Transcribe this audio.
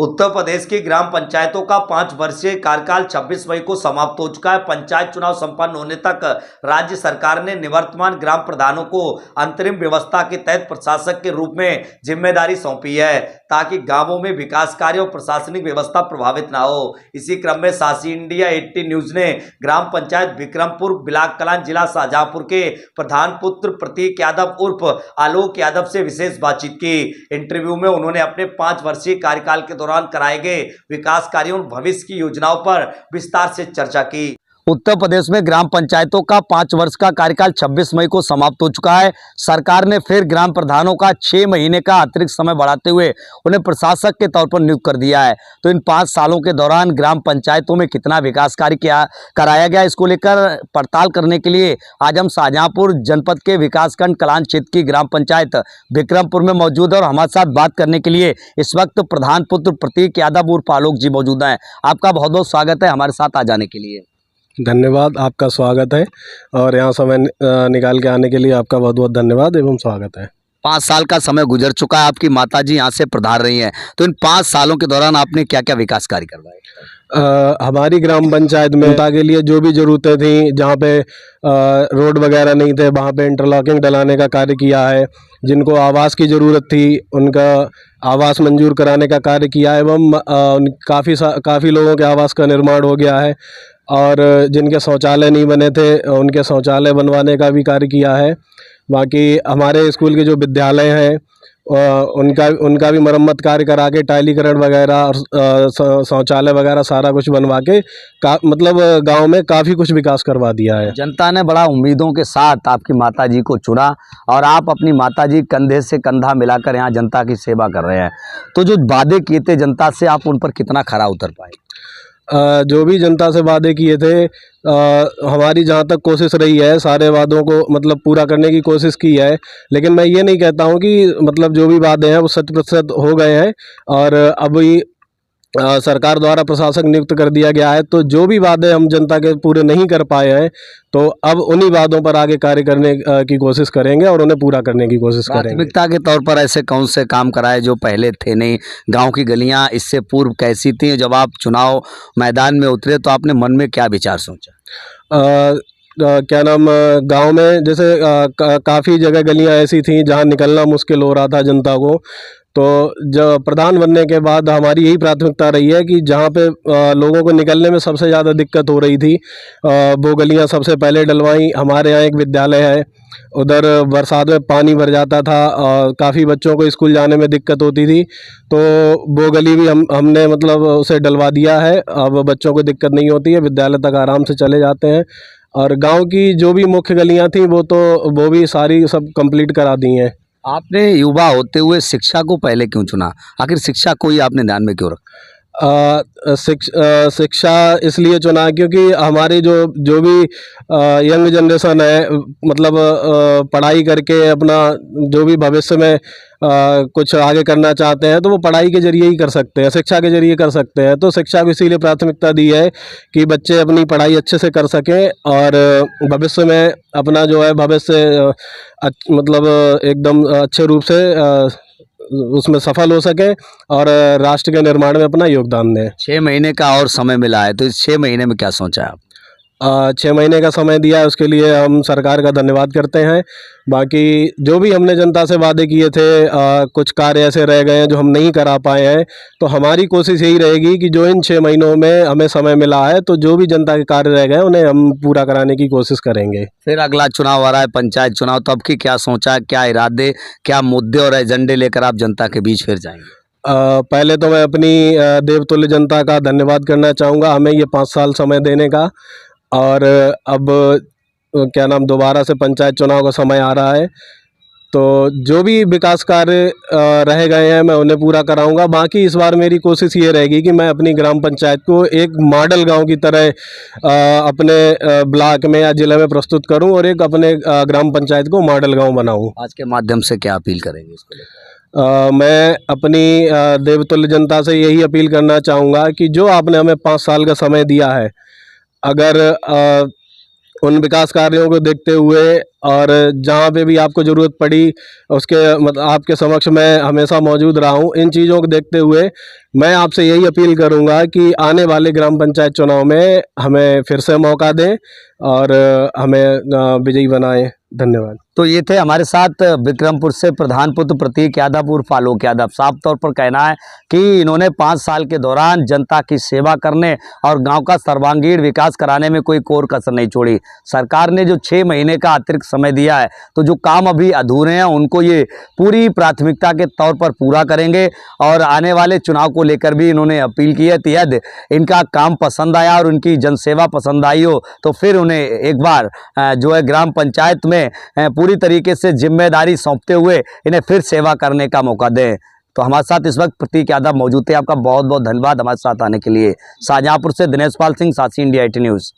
उत्तर प्रदेश की ग्राम पंचायतों का 5 वर्षीय कार्यकाल 26 मई को समाप्त हो चुका है। पंचायत चुनाव संपन्न होने तक राज्य सरकार ने निवर्तमान ग्राम प्रधानों को अंतरिम व्यवस्था के तहत प्रशासक के रूप में जिम्मेदारी सौंपी है, ताकि गांवों में विकास कार्य और प्रशासनिक व्यवस्था प्रभावित न हो। इसी क्रम में सासी इंडिया 80 न्यूज ने ग्राम पंचायत विक्रमपुर बिलाक कलां जिला शाहजहांपुर के प्रधान पुत्र प्रतीक यादव उर्फ आलोक यादव से विशेष बातचीत की। इंटरव्यू में उन्होंने अपने 5 वर्षीय कार्यकाल के दौरान कराए गए विकास कार्यों और भविष्य की योजनाओं पर विस्तार से चर्चा की। उत्तर प्रदेश में ग्राम पंचायतों का 5 वर्ष का कार्यकाल 26 मई को समाप्त हो चुका है। सरकार ने फिर ग्राम प्रधानों का 6 महीने का अतिरिक्त समय बढ़ाते हुए उन्हें प्रशासक के तौर पर नियुक्त कर दिया है। तो इन 5 सालों के दौरान ग्राम पंचायतों में कितना विकास कार्य कराया गया, इसको लेकर पड़ताल करने के लिए आज हम शाहजहांपुर जनपद के विकासखंड कलां क्षेत्र की ग्राम पंचायत विक्रमपुर में मौजूद है और हमारे साथ बात करने के लिए इस वक्त प्रधान पुत्र प्रतीक यादव उर्फ आलोक जी मौजूद हैं। आपका बहुत बहुत स्वागत है हमारे साथ आ जाने के लिए। धन्यवाद, आपका स्वागत है और यहाँ समय निकाल के आने के लिए आपका बहुत बहुत धन्यवाद एवं स्वागत है। 5 साल का समय गुजर चुका है, आपकी माताजी यहाँ से प्रधान रही हैं, तो इन 5 सालों के दौरान आपने क्या क्या विकास कार्य करवाए? हमारी ग्राम पंचायत में जनता के लिए जो भी ज़रूरतें थी, जहाँ पे रोड वगैरह नहीं थे वहाँ पे इंटरलॉकिंग डलाने का कार्य किया है। जिनको आवास की ज़रूरत थी उनका आवास मंजूर कराने का कार्य किया है एवं काफ़ी लोगों के आवास का निर्माण हो गया है और जिनके शौचालय नहीं बने थे उनके शौचालय बनवाने का भी कार्य किया है। बाकी हमारे स्कूल के जो विद्यालय हैं उनका भी मरम्मत कार्य करा के टाइलीकरण वगैरह और शौचालय वगैरह सारा कुछ बनवा के मतलब गांव में काफ़ी कुछ विकास करवा दिया है। जनता ने बड़ा उम्मीदों के साथ आपकी माताजी को चुना और आप अपनी माताजी कंधे से कंधा मिलाकर यहाँ जनता की सेवा कर रहे हैं। तो जो वादे किए थे जनता से, आप उन पर कितना खरा उतर पाए? जो भी जनता से वादे किए थे हमारी जहाँ तक कोशिश रही है सारे वादों को मतलब पूरा करने की कोशिश की है, लेकिन मैं ये नहीं कहता हूँ कि मतलब जो भी वादे हैं वो 100% हो गए हैं और अभी सरकार द्वारा प्रशासक नियुक्त कर दिया गया है। तो जो भी वादे हम जनता के पूरे नहीं कर पाए हैं तो अब उन्हीं वादों पर आगे कार्य करने की कोशिश करेंगे और उन्हें पूरा करने की कोशिश करेंगे। प्राथमिकता के तौर पर ऐसे कौन से काम कराए जो पहले थे नहीं? गांव की गलियां इससे पूर्व कैसी थी? जब आप चुनाव मैदान में उतरे तो आपने मन में क्या विचार सोचा? क्या नाम गांव में जैसे काफ़ी जगह गलियां ऐसी थी जहां निकलना मुश्किल हो रहा था जनता को। तो जब प्रधान बनने के बाद हमारी यही प्राथमिकता रही है कि जहाँ पे लोगों को निकलने में सबसे ज़्यादा दिक्कत हो रही थी वो गलियाँ सबसे पहले डलवाई। हमारे यहाँ एक विद्यालय है, उधर बरसात में पानी भर जाता था और काफ़ी बच्चों को स्कूल जाने में दिक्कत होती थी, तो वो गली भी हमने मतलब उसे डलवा दिया है। अब बच्चों को दिक्कत नहीं होती है, विद्यालय तक आराम से चले जाते हैं। और गाँव की जो भी मुख्य गलियाँ थी वो भी सारी सब कंप्लीट करा दी हैं। आपने युवा होते हुए शिक्षा को पहले क्यों चुना? आखिर शिक्षा को ही आपने ध्यान में क्यों रखा? शिक्षा इसलिए चुना क्योंकि हमारी जो भी यंग जनरेशन है मतलब पढ़ाई करके अपना जो भी भविष्य में कुछ आगे करना चाहते हैं तो वो पढ़ाई के जरिए ही कर सकते हैं, शिक्षा के जरिए कर सकते हैं। तो शिक्षा को इसीलिए प्राथमिकता दी है कि बच्चे अपनी पढ़ाई अच्छे से कर सकें और भविष्य में अपना जो है भविष्य मतलब एकदम अच्छे रूप से उसमें सफल हो सके और राष्ट्र के निर्माण में अपना योगदान दें। 6 महीने का और समय मिला है, तो इस 6 महीने में क्या सोचा है आप? 6 महीने का समय दिया है उसके लिए हम सरकार का धन्यवाद करते हैं। बाकी जो भी हमने जनता से वादे किए थे कुछ कार्य ऐसे रह गए हैं जो हम नहीं करा पाए हैं, तो हमारी कोशिश यही रहेगी कि जो इन 6 महीनों में हमें समय मिला है तो जो भी जनता के कार्य रह गए हैं उन्हें हम पूरा कराने की कोशिश करेंगे। फिर अगला चुनाव आ रहा है, पंचायत चुनाव, तो अब की क्या सोचा, क्या इरादे, क्या मुद्दे और एजेंडे लेकर आप जनता के बीच फिर जाएंगे? पहले तो मैं अपनी देवतुल्य जनता का धन्यवाद करना चाहूँगा हमें ये 5 साल समय देने का। और अब क्या नाम दोबारा से पंचायत चुनाव का समय आ रहा है, तो जो भी विकास कार्य रह गए हैं मैं उन्हें पूरा कराऊंगा। बाकी इस बार मेरी कोशिश ये रहेगी कि मैं अपनी ग्राम पंचायत को एक मॉडल गांव की तरह अपने ब्लॉक में या जिले में प्रस्तुत करूं और एक अपने ग्राम पंचायत को मॉडल गांव बनाऊं। आज के माध्यम से क्या अपील करेंगे इसको लेकर? मैं अपनी देवतुल्य जनता से यही अपील करना चाहूँगा कि जो आपने हमें 5 साल का समय दिया है, अगर उन विकास कार्यों को देखते हुए और जहाँ पे भी आपको ज़रूरत पड़ी उसके मतलब आपके समक्ष मैं हमेशा मौजूद रहा हूँ। इन चीज़ों को देखते हुए मैं आपसे यही अपील करूँगा कि आने वाले ग्राम पंचायत चुनाव में हमें फिर से मौका दें और हमें विजयी बनाएं। धन्यवाद। तो ये थे हमारे साथ विक्रमपुर से प्रधान पुत्र प्रतीक यादव उर्फ आलोक यादव। साफ तौर पर कहना है कि इन्होंने 5 साल के दौरान जनता की सेवा करने और गांव का सर्वांगीण विकास कराने में कोई कोर कसर नहीं छोड़ी। सरकार ने जो 6 महीने का अतिरिक्त समय दिया है, तो जो काम अभी अधूरे हैं उनको ये पूरी प्राथमिकता के तौर पर पूरा करेंगे। और आने वाले चुनाव को लेकर भी इन्होंने अपील की है कि यदि इनका काम पसंद आया और उनकी जनसेवा पसंद आई हो तो फिर उन्हें एक बार जो है ग्राम पंचायत में पूरी तरीके से जिम्मेदारी सौंपते हुए इन्हें फिर सेवा करने का मौका दें। तो हमारे साथ इस वक्त प्रतीक यादव मौजूद थे। आपका बहुत बहुत धन्यवाद हमारे साथ आने के लिए। शाहजहांपुर से दिनेश पाल सिंह, साक्षी इंडिया 18 न्यूज़।